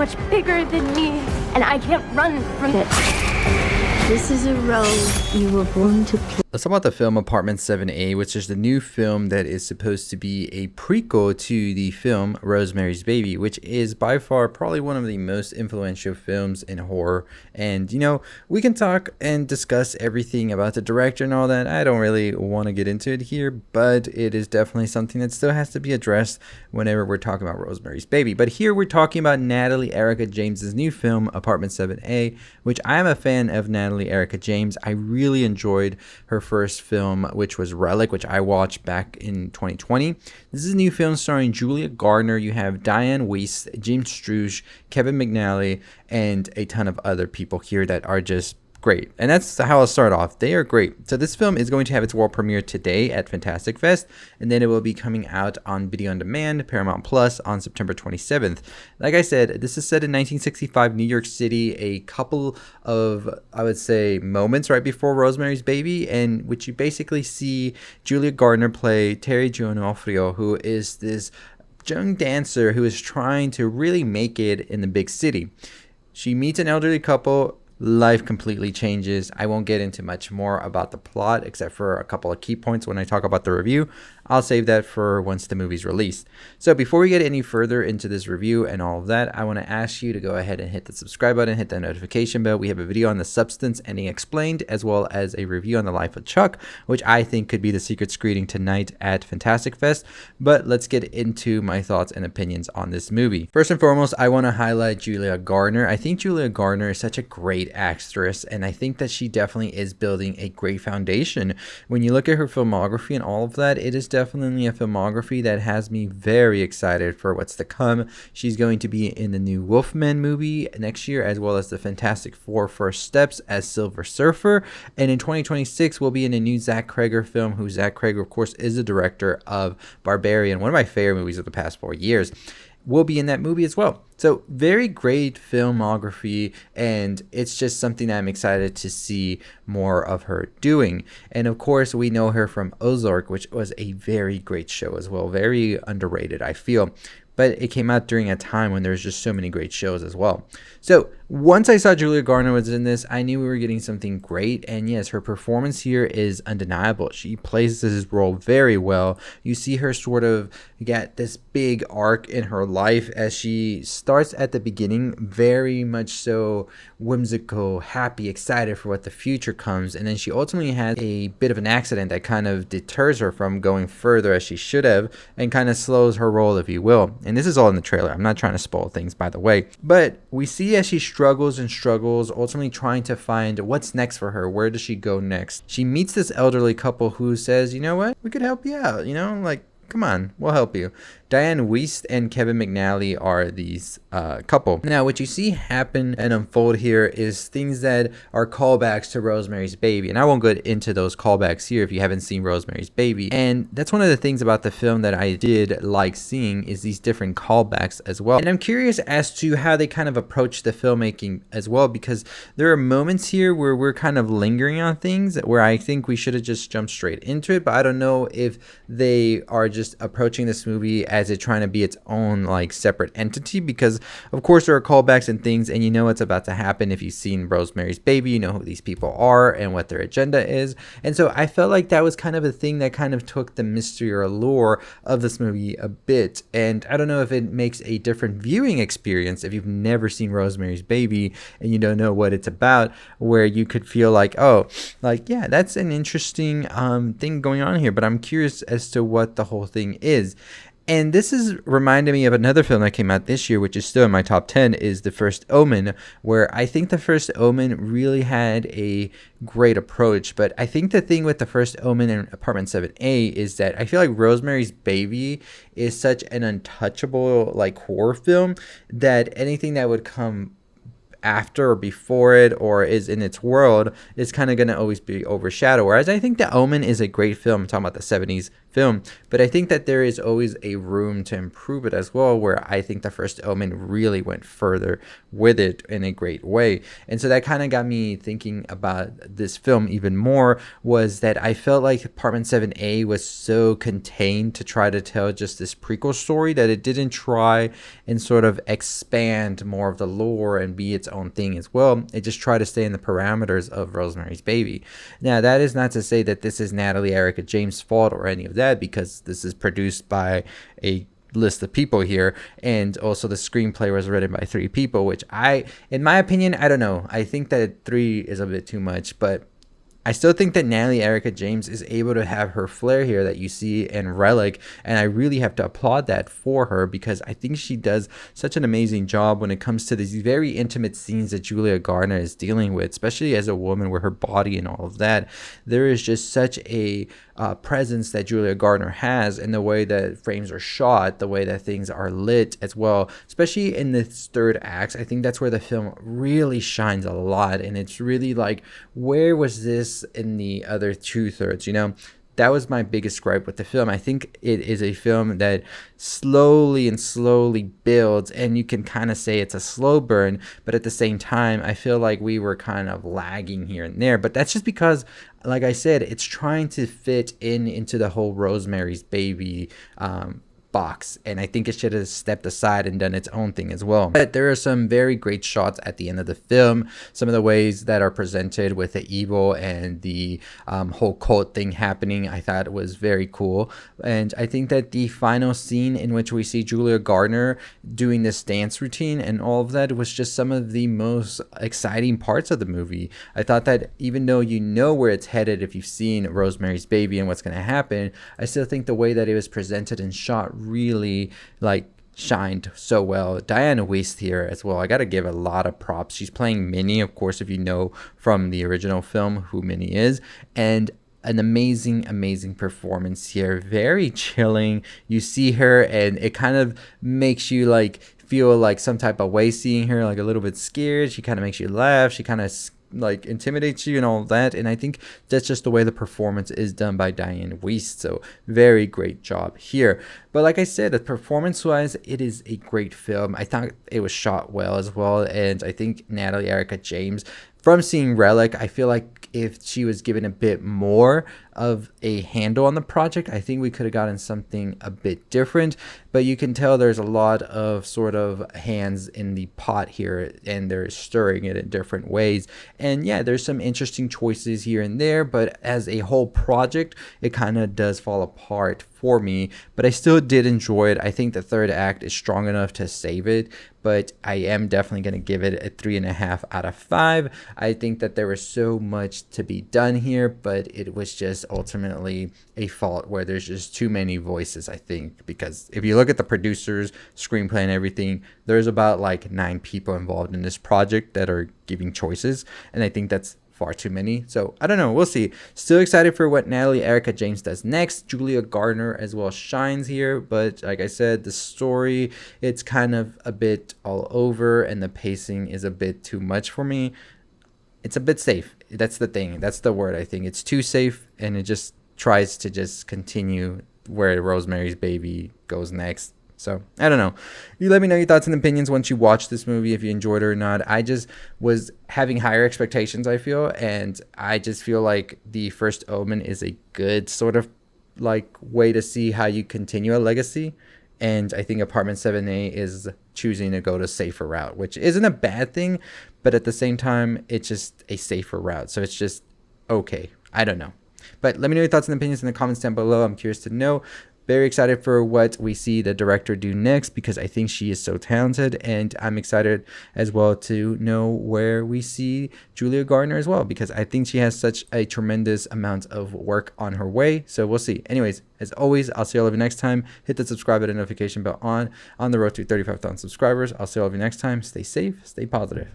much bigger than me, and I can't run from it. This is a role you were born to play. Let's talk about the film Apartment 7A, which is the new film that is supposed to be a prequel to the film Rosemary's Baby, which is by far probably one of the most influential films in horror. And, you know, we can talk and discuss everything about the director and all that. I don't really want to get into it here, but it is definitely something that still has to be addressed whenever we're talking about Rosemary's Baby. But here we're talking about Natalie Erika James's new film Apartment 7A, which I am a fan of Natalie Erika James. I really enjoyed her first film, which was Relic, which I watched back in 2020. This is a new film starring Julia Garner. You have Diane Weiss, James Struge, Kevin McNally, and a ton of other people here that are just great. And that's how I'll start off. They are great. So this film is going to have its world premiere today at Fantastic Fest, and then it will be coming out on video on demand, Paramount Plus, on September 27th. Like I said, this is set in 1965 New York City, a couple of, I would say, moments right before Rosemary's Baby, and which you basically see Julia Garner play Terry Gianofrio, who is this young dancer who is trying to really make it in the big city. She meets an elderly couple. Life completely changes. I won't get into much more about the plot except for a couple of key points when I talk about the review. I'll save that for once the movie's released. So before we get any further into this review and all of that, I want to ask you to go ahead and hit the subscribe button, hit that notification bell. We have a video on The Substance Ending Explained, as well as a review on The Life of Chuck, which I think could be the secret screening tonight at Fantastic Fest. But let's get into my thoughts and opinions on this movie. First and foremost, I want to highlight Julia Garner. I think Julia Garner is such a great actress, and I think that she definitely is building a great foundation. When you look at her filmography and all of that, it is definitely a filmography that has me very excited for what's to come. She's going to be in the new Wolfman movie next year, as well as the Fantastic Four First Steps as Silver Surfer, and in 2026 we'll be in a new Zach Cregger film, who Zach Cregger, of course, is the director of Barbarian, one of my favorite movies of the past 4 years. Will be in that movie as well. So very great filmography, and it's just something that I'm excited to see more of her doing. And of course, we know her from Ozark, which was a very great show as well. Very underrated, I feel. But it came out during a time when there's just so many great shows as well. So once I saw Julia Garner was in this, I knew we were getting something great. And yes, her performance here is undeniable. She plays this role very well. You see her sort of get this big arc in her life as she starts at the beginning, very much so whimsical, happy, excited for what the future comes. And then she ultimately has a bit of an accident that kind of deters her from going further as she should have, and kind of slows her role, if you will. And this is all in the trailer. I'm not trying to spoil things, by the way. But we see as she struggles and struggles, ultimately trying to find what's next for her. Where does she go next? She meets this elderly couple who says, you know what? We could help you out. You know, like, come on, we'll help you. Diane Weiss and Kevin McNally are these couple. Now, what you see happen and unfold here is things that are callbacks to Rosemary's Baby. And I won't go into those callbacks here if you haven't seen Rosemary's Baby. And that's one of the things about the film that I did like seeing, is these different callbacks as well. And I'm curious as to how they kind of approach the filmmaking as well, because there are moments here where we're kind of lingering on things where I think we should have just jumped straight into it. But I don't know if they are just approaching this movie as it trying to be its own like separate entity, because of course there are callbacks and things, and you know what's about to happen if you've seen Rosemary's Baby. You know who these people are and what their agenda is. And so I felt like that was kind of a thing that kind of took the mystery or allure of this movie a bit. And I don't know if it makes a different viewing experience if you've never seen Rosemary's Baby and you don't know what it's about, where you could feel like, oh, like, yeah, that's an interesting thing going on here, but I'm curious as to what the whole thing is. And this is reminding me of another film that came out this year, which is still in my top 10, is The First Omen, where I think The First Omen really had a great approach. But I think the thing with The First Omen and Apartment 7A is that I feel like Rosemary's Baby is such an untouchable like horror film that anything that would come after or before it or is in its world is kind of going to always be overshadowed. Whereas I think The Omen is a great film. I'm talking about the 70s film, but I think that there is always a room to improve it as well, where I think the first Omen really went further with it in a great way. And so that kind of got me thinking about this film even more, was that I felt like Apartment 7A was so contained to try to tell just this prequel story that it didn't try and sort of expand more of the lore and be its own thing as well. It just tried to stay in the parameters of Rosemary's Baby. Now, that is not to say that this is Natalie Erika James' fault or any of that, because this is produced by a list of people here, and also the screenplay was written by 3 people, which in my opinion, I don't know, I think that 3 is a bit too much, but I still think that Natalie Erika James is able to have her flair here that you see in Relic, and I really have to applaud that for her, because I think she does such an amazing job when it comes to these very intimate scenes that Julia Garner is dealing with, especially as a woman with her body and all of that. There is just such a presence that Julia Garner has in the way that frames are shot, the way that things are lit as well, especially in this third act. I think that's where the film really shines a lot, and it's really like, where was this in the other 2/3, you know? That was my biggest gripe with the film. I think it is a film that slowly builds, and you can kind of say it's a slow burn, but at the same time, I feel like we were kind of lagging here and there. But that's just because, like I said, it's trying to fit into the whole Rosemary's Baby box, and I think it should have stepped aside and done its own thing as well. But there are some very great shots at the end of the film. Some of the ways that are presented with the evil and the whole cult thing happening, I thought was very cool. And I think that the final scene in which we see Julia Garner doing this dance routine and all of that was just some of the most exciting parts of the movie. I thought that even though you know where it's headed if you've seen Rosemary's Baby and what's going to happen, I still think the way that it was presented and shot really like shined so well. Diane Wiest here as well, I gotta give a lot of props. She's playing Minnie, of course, if you know from the original film who Minnie is, and an amazing performance here. Very chilling. You see her and it kind of makes you like feel like some type of way seeing her, like a little bit scared. She kind of makes you laugh. She kind of like intimidates you and all that, and I think that's just the way the performance is done by Diane Wiest. So very great job here. But like I said, the performance wise, it is a great film. I thought it was shot well as well, and I think Natalie Erika James, from seeing Relic, I feel like if she was given a bit more of a handle on the project, I think we could have gotten something a bit different. But you can tell there's a lot of sort of hands in the pot here, and they're stirring it in different ways. And yeah, there's some interesting choices here and there, but as a whole project, it kind of does fall apart for me. But I still did enjoy it. I think the third act is strong enough to save it, but I am definitely going to give it a 3.5 out of 5. I think that there was so much to be done here, but it was just ultimately a fault where there's just too many voices, I think, because if you look at the producers, screenplay and everything, there's about like 9 people involved in this project that are giving choices, and I think that's far too many. So I don't know, we'll see. Still excited for what Natalie Erika James does next. Julia Garner as well shines here, but like I said, the story, it's kind of a bit all over, and the pacing is a bit too much for me. It's a bit safe. That's the thing. That's the word. I think it's too safe, and it just tries to just continue where Rosemary's Baby goes next. So I don't know. You let me know your thoughts and opinions once you watch this movie, if you enjoyed it or not. I just was having higher expectations, I feel, and I just feel like the first Omen is a good sort of like way to see how you continue a legacy. And I think Apartment 7A is choosing to go to safer route, which isn't a bad thing, but at the same time, it's just a safer route. So it's just okay. I don't know. But let me know your thoughts and opinions in the comments down below. I'm curious to know. Very excited for what we see the director do next, because I think she is so talented, and I'm excited as well to know where we see Julia Garner as well, because I think she has such a tremendous amount of work on her way. So we'll see. Anyways, as always, I'll see all of you next time. Hit the subscribe button, notification bell on the road to 35,000 subscribers. I'll see all of you next time. Stay safe, stay positive.